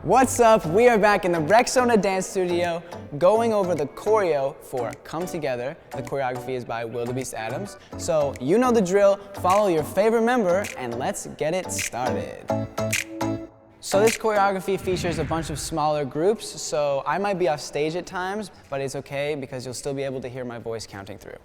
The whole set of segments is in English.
What's up? We are back in the Rexona Dance Studio going over the choreo for Come Together. The choreography is by Willdabeast Adams. So you know the drill, follow your favorite member and let's get it started. So this choreography features a bunch of smaller groups, so I might be off stage at times, but it's okay because you'll still be able to hear my voice counting through.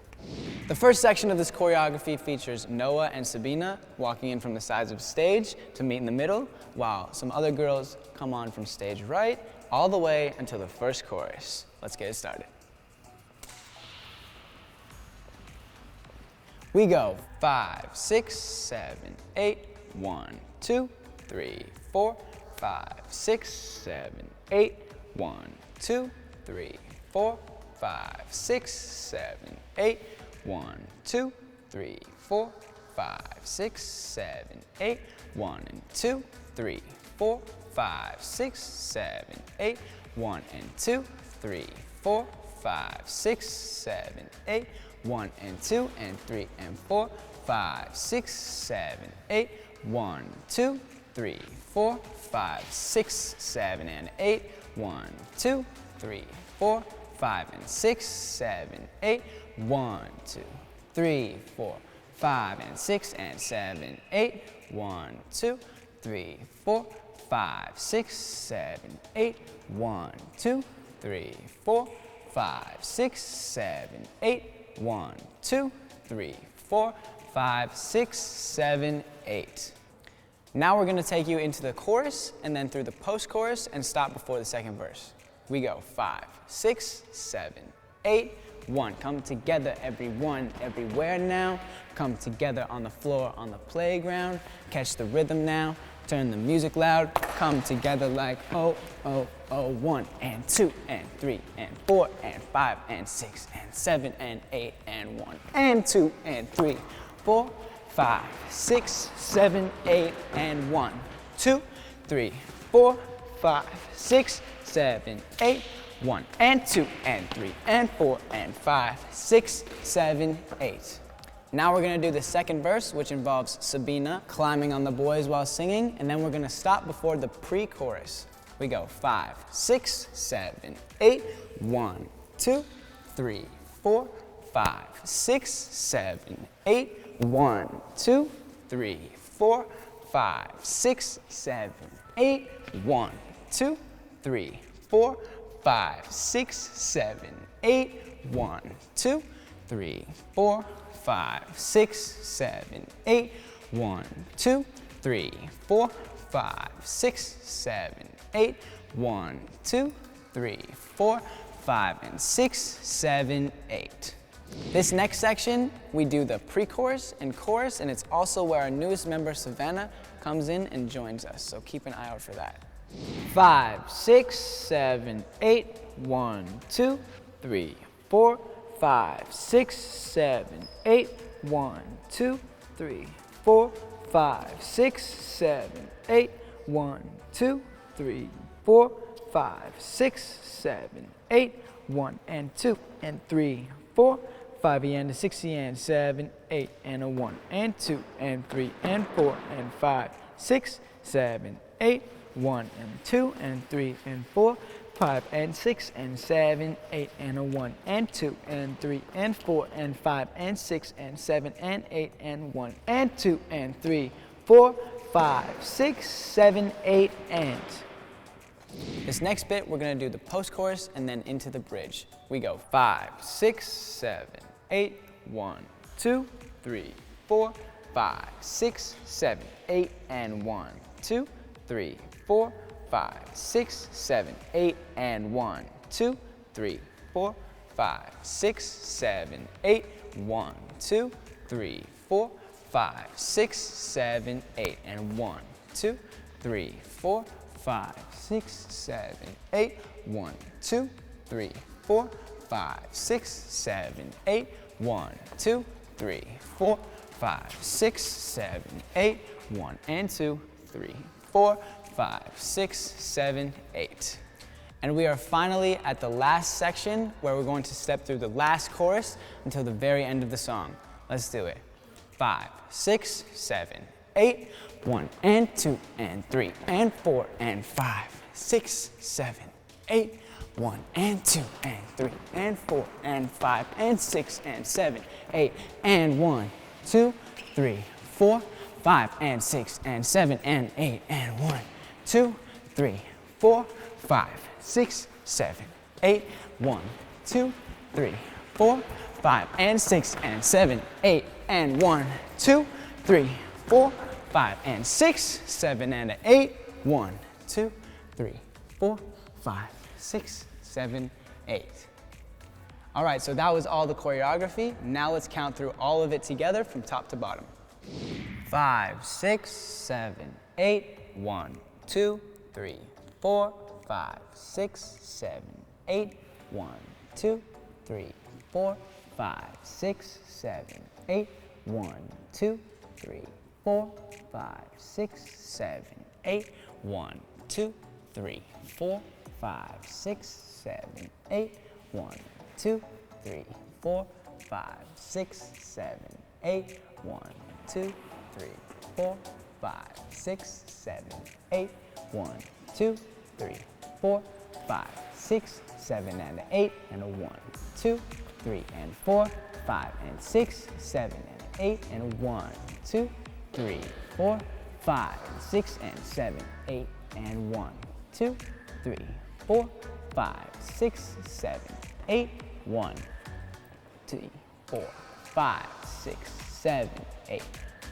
The first section of this choreography features Noah and Savannah walking in from the sides of the stage to meet in the middle, while some other girls come on from stage right all the way until the first chorus. Let's get it started. We go 5, 6, 7, 8, 1, 2, 3, 4, 5, 6, 7, 8, 1, 2, 3, 4, 5, 6, 7, 8, 1, 2, 3, 4, 5, 6, 7, 8, 1 and 2, 3, 4, 5, 6, 7, 8, 1 and 2, 3, 4, 5, 6, 7, 8, 1 and 2 and 3 and 4, 5, 6, 7, 8, 1, 2, 3, 4, 5, 6, 7 and 8, 1, 2, 3, 4, 5 and 6, 7, 8, 1, 2, 3, 4, 5 and 6 and 7, 8, 1, 2, 3, 4, 5, 6, 7, 8, 1, 2, 3, 4, 5, 6, 7, 8, 1, 2, 3, 4, 5, 6, 7, 8. Now we're going to take you into the chorus and then through the post-chorus and stop before the second verse. We go 5, 6, 7, 8, 1. Come together, everyone, everywhere now. Come together on the floor, on the playground. Catch the rhythm now. Turn the music loud. Come together like oh, oh, oh. 1 and 2 and 3 and 4 and 5 and 6 and 7 and 8 and 1 and 2 and 3, 4, 5, 6, 7, 8 and 1, 2, 3, 4, 5, 6, 7, 8, 1 and 2 and 3 and 4 and 5, 6, 7, 8. Now we're going to do the second verse, which involves Savannah climbing on the boys while singing, and then we're going to stop before the pre-chorus. We go 5, 6, 7, 8, 1, 2, 3, 4, 5, 6, 7, 8, 1, 2, 3, 4, 5, 6, 7, 8, 1, 2, 3, 4, 5, 6, 7, 8, 1, 2, 3, 4, 5, 6, 7, 8, 1, 2, 3, 4, 5, 6, 7, 8, 1, 2, 3, 4, 5, and 6, 7, 8. This next section, we do the pre-chorus and chorus, and it's also where our newest member, Savannah, comes in and joins us, so keep an eye out for that. 5, 6, 7, 8, 1, 2, 3, 4, 5, 6, 7, 8, 1, 2, 3, 4, 5, 6, 7, 8, 1, 2, 3, 4, 5, 6, 7, 8, 1 and 2 and 3, 4, 5 and 6 and 7, 8 and a 1 and 2 and 3 and 4 and 5, 6, 7, 8, 1 and 2 and 3 and 4, 5 and 6 and 7, 8 and a 1 and 2 and 3 and 4 and 5 and 6 and 7 and 8 and 1 and 2 and 3, 4, 5, 6, 7, 8 and. This next bit, we're going to do the post-chorus and then into the bridge. We go 5, 6, 7, 8, 1, 2, 3, 4, 5, 6, 7, 8 and 1, 2, 3, 4, 5, 6, 7, 8 and 1, 2, 3, 4, 5, 6, 7, 8, 1, 2, 3, 4, 5, 6, 7, 8 and 1, 2, 3, 4, 5, 6, 7, 8, 1, 2, 3, 4, 5, 6, 7, 8, 1, 2, 3, 4, 5, 6, 7, 8, 1 and 2, 3, 4, 5, 6, 7, 8. And we are finally at the last section where we're going to step through the last chorus until the very end of the song. Let's do it. 5, 6, 7, 8, 1 and 2 and 3 and 4 and 5, 6, 7, 8. 1 and 2 and 3 and 4 and 5 and 6 and 7, 8 and 1, 2, 3, 4, 5 and 6 and 7 and 8 and 1, 2, 3, 4, 5, 6, 7, 8, 1, 2, 3, 4, 5 and 6 and 7, 8 and 1, 2, 3, 4, 5 and 6, 7 and 8, 1, 2, 3, 4, 5, 6, 7, 8. All right, so that was all the choreography. Now let's count through all of it together from top to bottom. 5, 6, 7, 8, 1, 2, 3, 4, 5, 6, 7, 8, 1, 2, 3, 4, 5, 6, 7, 8, 1, 2, 3, 4, 5, 6, 7, 8, 1, 2, 3, 4, 5, 6, 7, 8, 1, 2, 3, 4, 5, 6, 7, 8, 1, 2, 3, 4, 5, 6, 7, 8, 1, 2, 3, 4, 5, 6, 7 and 8 and a 1, 2, 3 and 4, 5 and 6, 7 and 8 and a 1, 2, 3, 4, 5, 6 and 7, 8 and 1, 2, 3, 4, 5, 6, 7, 8, 1, 2, 4, 5, 6, 7, 8,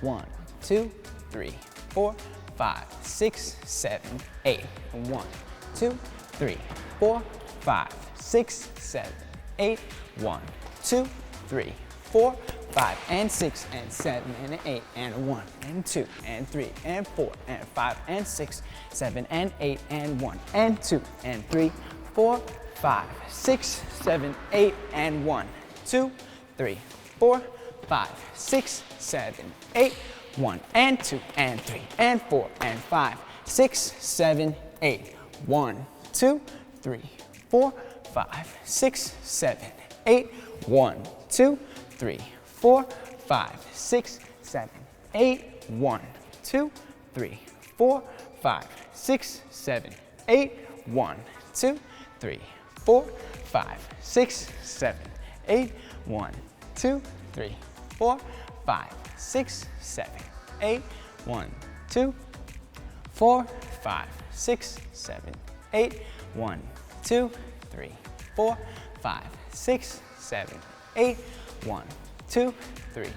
1, 2, 3, 4, 5, 6, 7, 8, 1, 2, 3, 4, 5, 6, 7, 8, 1, 2, 3, 4, 5 and 6 and 7 and 8 and 1 and 2 and 3 and 4 and 5 and 6, 7 and 8 and 1 and 2 and 3, 4, 5, 6, 7, 8 and 1, 2, 3, 4, 5, 6, 7, 8, 1 and 2 and 3 and 4 and 5, 6, 7, 8, 1, 2, 3, 4, 5, 6, 7, 8, 1, 2, 3, 4, 5, 6, 7, 8, 1, 2, 3, 4, 5, 6, 7, 8, 1, 2, 3, 4, 5, 6, 7, 8, 1, 2, 3, 4, 5, 6, 7, 8, 1, 2, 4, 5, 6, 7, 8, 1, 2, 3, 4, 5, 6, 7, 8, 1, 2, 3,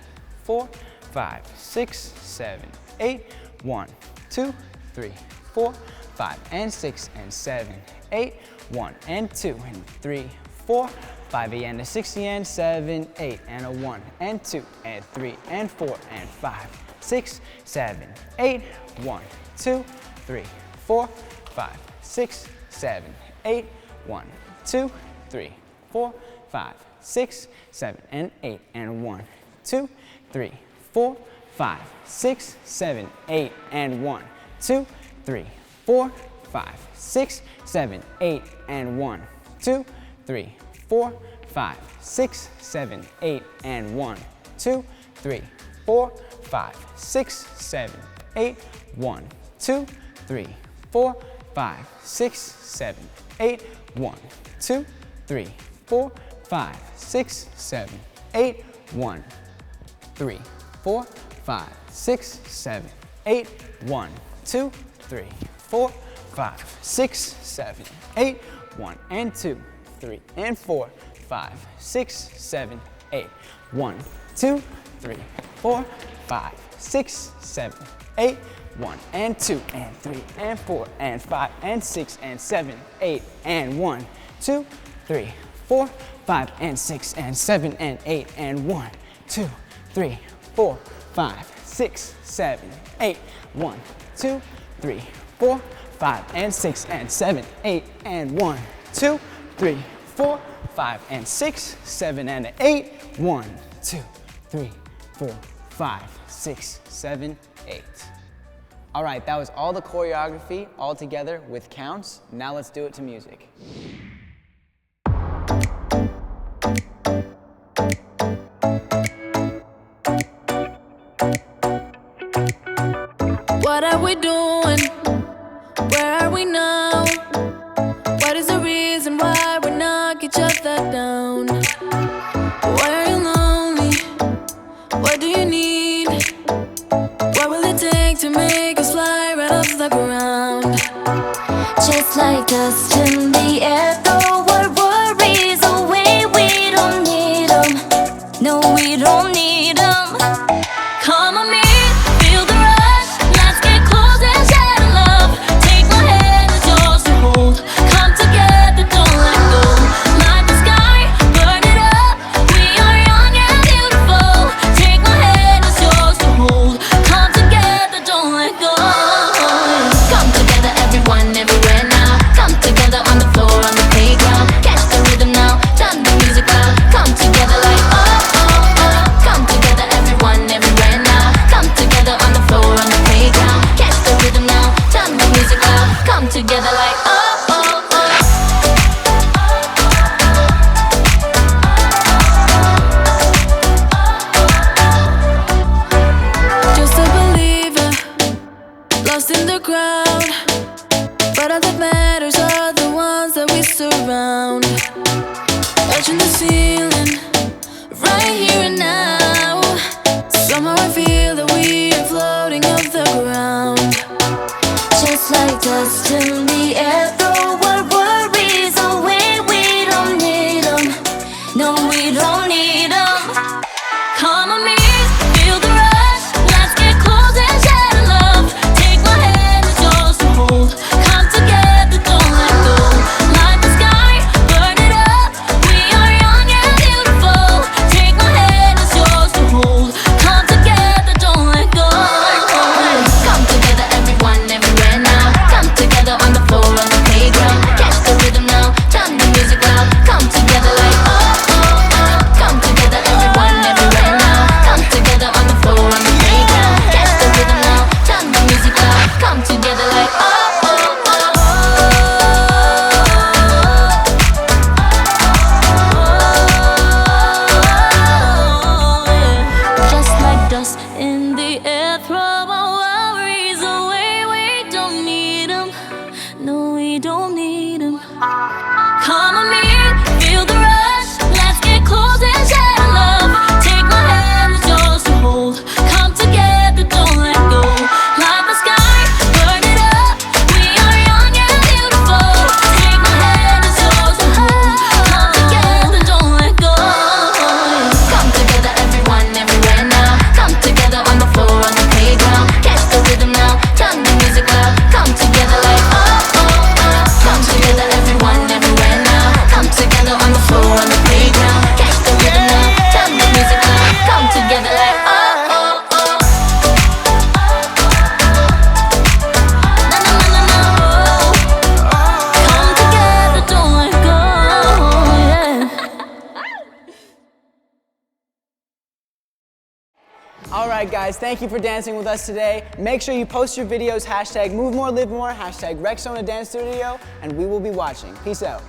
4, 5, 6, 7, 8, 1, 2, 3, 4, 5 and 6 and 7, 8, 1 and 2 and 3, 4, 5 and a 6 and 7, 8 and a 1 and 2 and 3 and 4 and 5, 6, 7, 8, 1, 2, 3, 4, 5, 6, 7, 8, 1, 2, 3, 4, 5, 6, 7 and 8 and 1, 2, 3, 4, 5, 6, 7, 8 and 1, 2, 3, 4, 5, 6, 7, 8 and 1, 2, 3, 4, 5, 6, 7, 8 and 1, 2, 3, 4, 5, 6, 7, 8, 1, 2, 3, 4, 5, 6, 7, 8, 1, 2, 3, 4, 5, 6, 7, 8, 1, 3, 4, 5, 6, 7, 8, 1, 2, 3, 4, 5, 6, 7, 8, 1 and 2, 3 and 4, 5, 6, 7, 8, 1, 2, 3, 4, 5, 6, 7, 8, 1 and 2 and 3 and 4 and 5 and 6 and 7, 8 and 1, 2, 3, 4, 5 and 6 and 7 and 8 and 1, 2, 3, 4, 5, 6, 7, 8, 1, 2, 3, 4, 5 and 6 and 7, 8 and 1, 2, 3, 4, 5 and 6, 7 and 8, 1, 2, 3, 4, 5, 6, 7, 8. All right, that was all the choreography all together with counts. Now let's do it to music. What are we doing? Where are we now? Just like dust in the air, throw our worries away. We don't need them, no, we don't need them. Come on me, feel the rush. Let's get close and share the love. Take my hand, it's yours to hold. Come together, don't let go. Light the sky, burn it up. We are young and beautiful. Take my hand, it's yours to hold. Come together, don't let go. Come together, everyone, everywhere now. Come together on the floor, on the playground. Catch the rhythm now, turn the music loud. Come together like oh, oh, oh. Come together, everyone, everywhere now. Come together on the floor, on the playground. Catch the rhythm now, turn the music loud. Come together like oh, oh, oh. Just a believer, lost in the crowd. But all that matters are the ones that we surround. Touching the ceiling, right here and now. Somehow I feel that we are floating off the ground. Just like dust in the air, throw our worries away. We don't need them, no, we don't need them. Come on me, feel the rush. Let's get close and share the love. Take my hand, it's yours to hold. Come together, don't let go. Light the sky, burn it up. We are young and beautiful. Take my hand, it's yours to hold. Come together, don't let go. Come together, everyone, everywhere now. Come together on the floor, on the playground. Catch the rhythm now, turn the music loud. Come together like oh, oh, oh. Come together, everyone, everywhere now. Come together on the floor, on the playground. Catch the rhythm now, turn the music loud. Come together like oh, oh, oh. Just like dust in the air, throw our worries away. We don't need them, no, we don't need them. Come on me, feel the rush. Let's get close and share the love. Take my hand, it's yours to hold. Come together, don't let go. Light the sky, burn it up. We are young and beautiful. Take my hand, it's yours to hold. Come together, don't let go. Come together, everyone, everywhere now. Come together on the floor, on the playground. Catch the rhythm now, turn the music loud. Come together like oh, oh, oh. Come together, everyone, everywhere now. Come together on the floor, on the playground. Catch the rhythm now, turn the music loud. Come together like oh, oh, oh. Na na na na na. Come together, don't let go. Yeah. All right, guys, thank you for dancing with us today. Make sure you post your videos, hashtag Move More, Live More, hashtag Rexona Dance Studio, and we will be watching. Peace out.